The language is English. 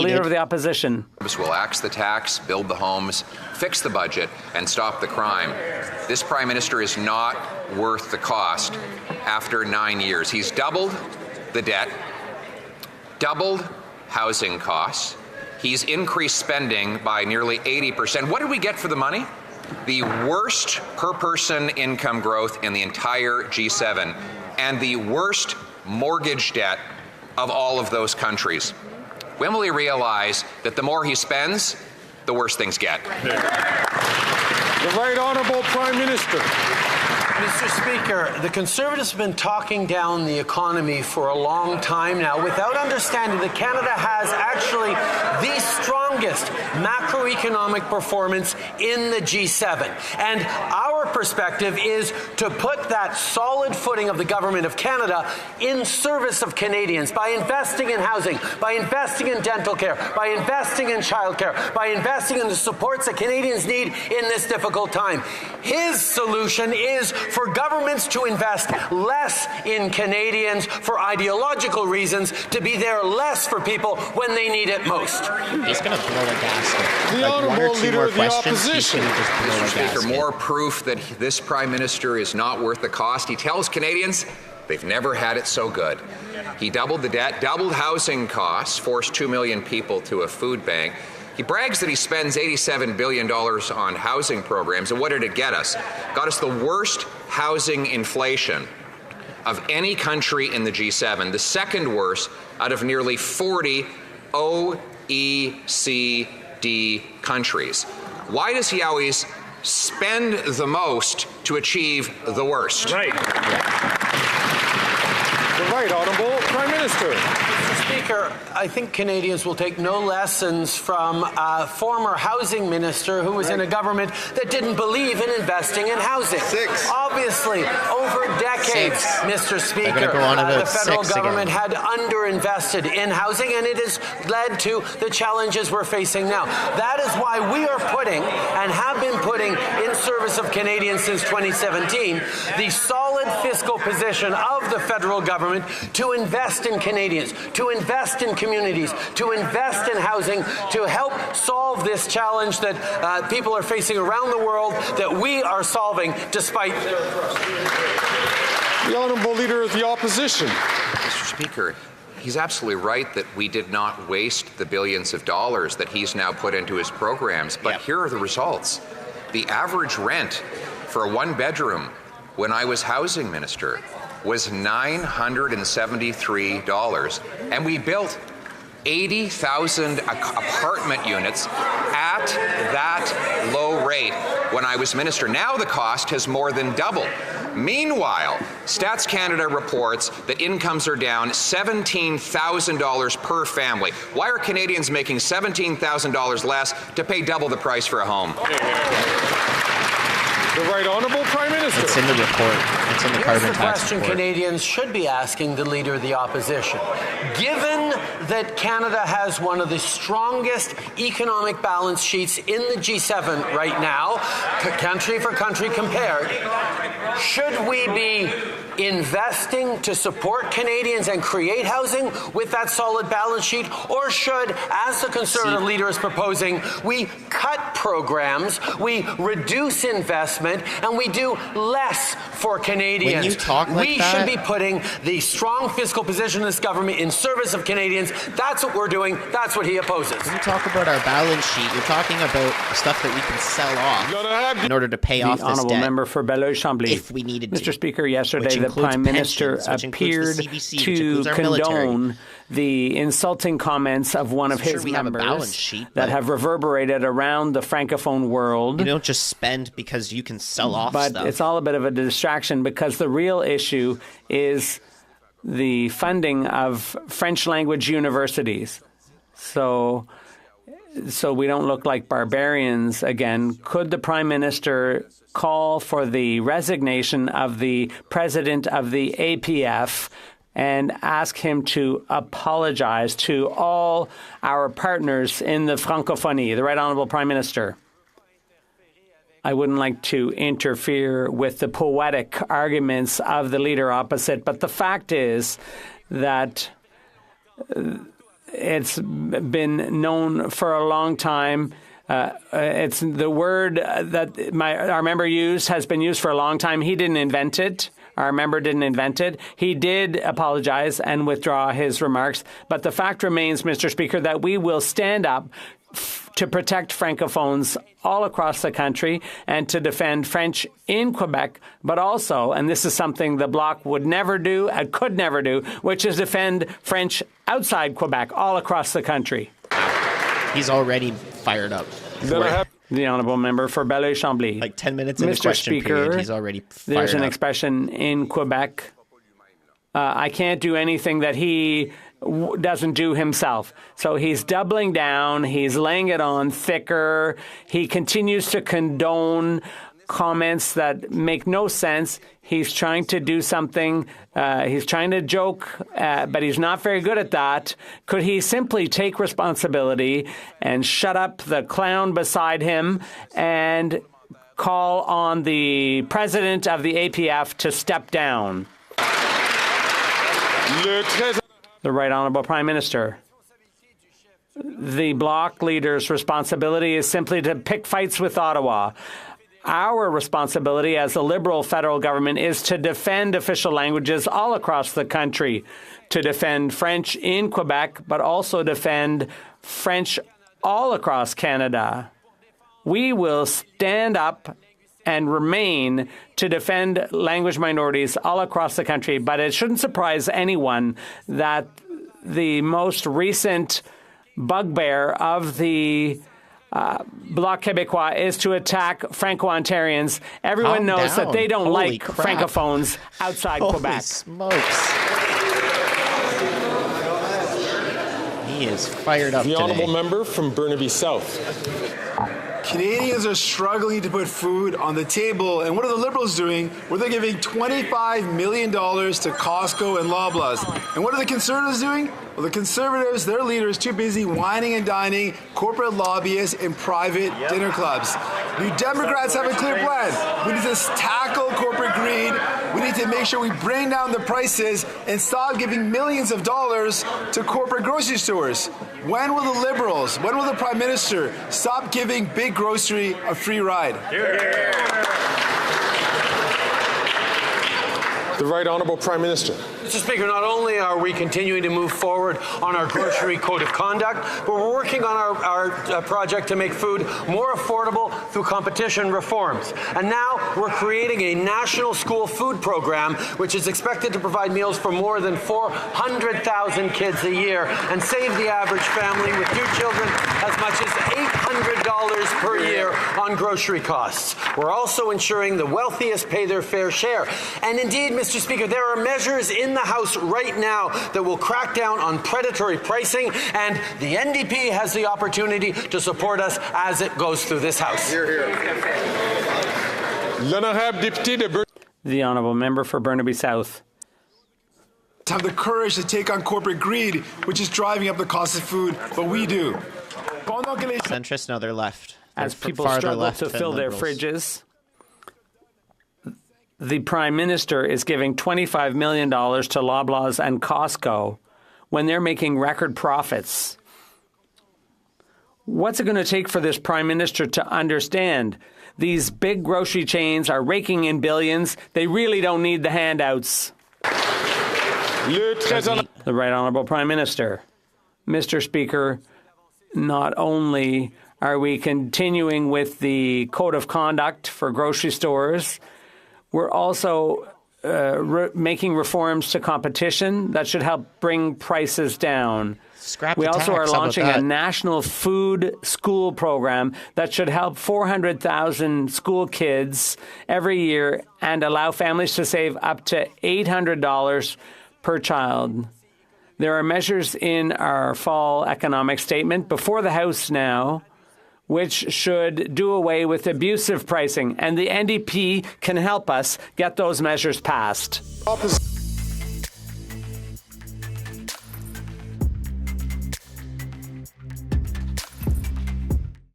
Leader of the Opposition. Will axe the tax, build the homes, fix the budget, and stop the crime. This Prime Minister is not worth the cost after 9 years. He's doubled the debt, doubled housing costs. He's increased spending by nearly 80%. What did we get for the money? The worst per-person income growth in the entire G7 and the worst mortgage debt of all of those countries. When will he realize that the more he spends, the worse things get? The Right Honourable Prime Minister. Mr. Speaker, the Conservatives have been talking down the economy for a long time now without understanding that Canada has actually the strongest macroeconomic performance in the G7. And our perspective is to put that solid footing of the Government of Canada in service of Canadians by investing in housing, by investing in dental care, by investing in childcare, by investing in the supports that Canadians need in this difficult time. His solution is for governments to invest less in Canadians for ideological reasons, to be there less for people when they need it most. He's going to blow a gasket. The Honourable Leader of the Opposition. Mr. Speaker, more proof that this Prime Minister is not worth the cost. He tells Canadians they've never had it so good. He doubled the debt, doubled housing costs, forced 2 million people to a food bank. He brags that he spends $87 billion on housing programs, and what did it get us? Got us the worst housing inflation of any country in the G7, the second worst out of nearly 40 OECD countries. Why does he always spend the most to achieve the worst? Right. The Right Honourable Prime Minister. Mr. Speaker, I think Canadians will take no lessons from a former housing minister who was in a government that didn't believe in investing in housing. Obviously, over decades, Mr. Speaker, the federal government had underinvested in housing, and it has led to the challenges we're facing now. That is why we are putting, and have been putting, in service of Canadians since 2017, the solid fiscal position of the federal government to invest in Canadians, to invest in communities, to invest in housing, to help solve this challenge that people are facing around the world that we are solving despite. The Honourable Leader of the Opposition. Mr. Speaker, he's absolutely right that we did not waste the billions of dollars that he's now put into his programs, but here are the results. The average rent for a one-bedroom when I was housing minister was $973, and we built 80,000 apartment units at that low rate when I was minister. Now the cost has more than doubled. Meanwhile, Stats Canada reports that incomes are down $17,000 per family. Why are Canadians making $17,000 less to pay double the price for a home? The Right Honourable Prime Minister. It's in the report. It's in the carbon tax question report. Canadians should be asking the Leader of the Opposition. Given that Canada has one of the strongest economic balance sheets in the G7 right now, country for country compared, should we be investing to support Canadians and create housing with that solid balance sheet, or should, as the Conservative leader is proposing, we cut programs, we reduce investment, and we do less for Canadians? When you talk like we that, should be putting the strong fiscal position of this government in service of Canadians. That's what we're doing. That's what he opposes. When you talk about our balance sheet, you're talking about stuff that we can sell off in order to pay off this Honourable debt. Member for Belleuil-Chambly. If we needed to. Mr. Speaker, yesterday the includes Prime Minister pensions, which appeared includes the CBC, which to includes our military. condone the insulting comments of one of his we have a balance members sheet, that but have reverberated around the Francophone world. You don't just spend because you can sell off But stuff. it's all a bit of a distraction, because the real issue is the funding of French language universities. So we don't look like barbarians again. Could the Prime Minister call for the resignation of the president of the APF and ask him to apologize to all our partners in the Francophonie? The Right Honourable Prime Minister. I wouldn't like to interfere with the poetic arguments of the leader opposite, but the fact is that it's been known for a long time. It's the word that our member used has been used for a long time. He didn't invent it. Our member didn't invent it. He did apologize and withdraw his remarks. But the fact remains, Mr. Speaker, that we will stand up to protect Francophones all across the country and to defend French in Quebec, but also, and this is something the Bloc would never do and could never do, which is defend French outside Quebec all across the country. He's already fired up. The honourable member for Belleuil-Chambly. Like 10 minutes in the question period, he's already fired up. There's an expression in Quebec, I can't do anything that he doesn't do himself. So he's doubling down. He's laying it on thicker. He continues to condone comments that make no sense. He's trying to do something. He's trying to joke, but he's not very good at that. Could he simply take responsibility and shut up the clown beside him and call on the president of the APF to step down? The Right Honourable Prime Minister. The Bloc leader's responsibility is simply to pick fights with Ottawa. Our responsibility as a Liberal federal government is to defend official languages all across the country, to defend French in Quebec, but also defend French all across Canada. We will stand up and remain to defend language minorities all across the country. But it shouldn't surprise anyone that the most recent bugbear of the Bloc Québécois is to attack Franco-Ontarians. Everyone knows that they don't like Francophones outside Quebec. Smokes. He is fired up today. The honourable member from Burnaby South. Canadians are struggling to put food on the table, and what are the Liberals doing? Well, they're giving $25 million to Costco and Loblaws. And what are the Conservatives doing? Well, the Conservatives, their leader is too busy whining and dining corporate lobbyists in private dinner clubs. New Democrats have a clear plan. We need to tackle corporate greed. We need to make sure we bring down the prices and stop giving millions of dollars to corporate grocery stores. When will the Liberals, when will the Prime Minister stop giving big grocery a free ride? The Right Honourable Prime Minister. Mr. Speaker, not only are we continuing to move forward on our grocery code of conduct, but we're working on our project to make food more affordable through competition reforms. And now we're creating a national school food program, which is expected to provide meals for more than 400,000 kids a year and save the average family with 2 children as much as $800 per year on grocery costs. We're also ensuring the wealthiest pay their fair share. And indeed, Mr. Speaker, there are measures in the House right now that will crack down on predatory pricing, and the NDP has the opportunity to support us as it goes through this House. The honourable member for Burnaby South. To have the courage to take on corporate greed, which is driving up the cost of food, but we do. Centrist, no, they're left. As people struggle to fill their fridges, the Prime Minister is giving $25 million to Loblaws and Costco when they're making record profits. What's it going to take for this Prime Minister to understand these big grocery chains are raking in billions? They really don't need the handouts. The Right Honourable Prime Minister. Mr. Speaker, not only are we continuing with the code of conduct for grocery stores, we're also making reforms to competition that should help bring prices down. We also are launching a national food school program that should help 400,000 school kids every year and allow families to save up to $800 per child. There are measures in our fall economic statement before the House now which should do away with abusive pricing, and the NDP can help us get those measures passed.